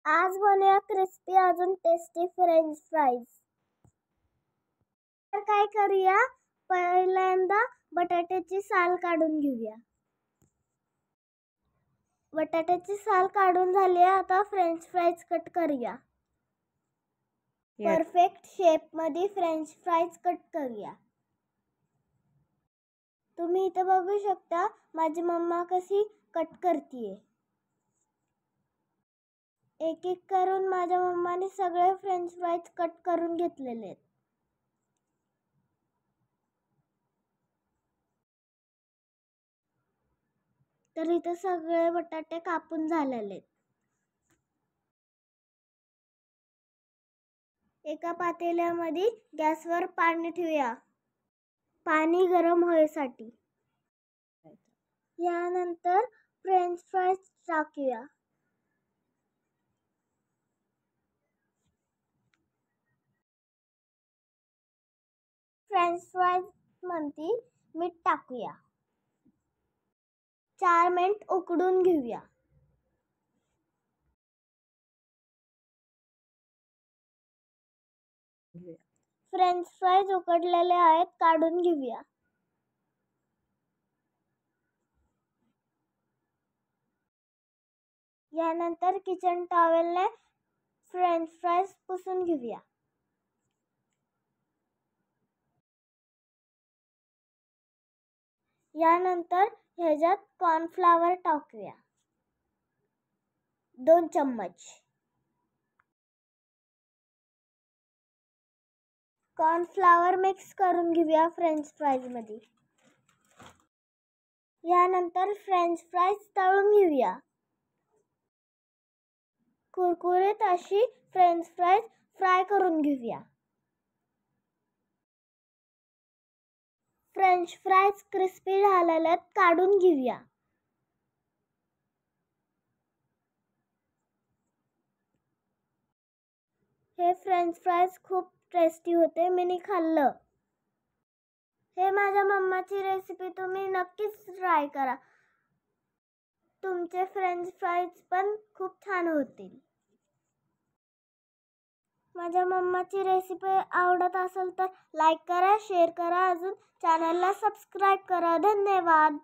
आज बनवूया क्रिस्पी अजून टेस्टी फ्रेंच फ्राईज। तर काय करूया, पहिल्यांदा बटाट्याची साल काढून घेऊया। बटाट्याची साल काढून झाली, आता फ्रेंच फ्राईज कट करूया। परफेक्ट शेप मध्ये फ्रेंच फ्राईज कट करूया। तुम्ही इथे बघू शकता माझी मम्मा कशी कट करतीये। एक एक करून माझ्या मम्माने सगळे फ्रेंच फ्राईज कट करून घेतलेले आहेत। तर इथे सगळे बटाटे कापून झालेले आहेत। एका पातेल्यामध्ये गॅसवर पाणी ठेवूया, पाणी गरम होण्यासाठी। यानंतर फ्रेंच फ्राईज टाकूया। फ्रेंच फ्राईज मध्ये मीठ टाकूया। 4 मिनिट उकडून घेऊया। फ्रेंच फ्राईज उकडलेले आहेत, काढून घेऊया। यानंतर किचन टॉवेलने फ्रेंच फ्राईज पुसून घेऊया। यानंतर ह्याच्यात कॉर्नफ्लॉवर टाकूया, 2 चम्मच। कॉर्नफ्लॉवर मिक्स करून घेऊया फ्रेंच फ्राईज मध्ये। यानंतर फ्रेंच फ्राईज तळून घेऊया। कुरकुरीत अशी फ्रेंच फ्राईज फ्राय करून घेऊया। फ्रेंच फ्राईज क्रिस्पी झालेले काढून घेऊया। हे फ्रेंच फ्राईज खूप टेस्टी होते, मी खाल्लं। हे माझ्या मम्माची रेसिपी तुम्ही नक्कीच ट्राय करा, तुमचे फ्रेंच फ्राईज पण खूप छान होतील। माझ्या मम्माची रेसिपी आवडत असेल तर लाईक करा, शेअर करा, अजून चॅनलला सबस्क्राईब करा। धन्यवाद।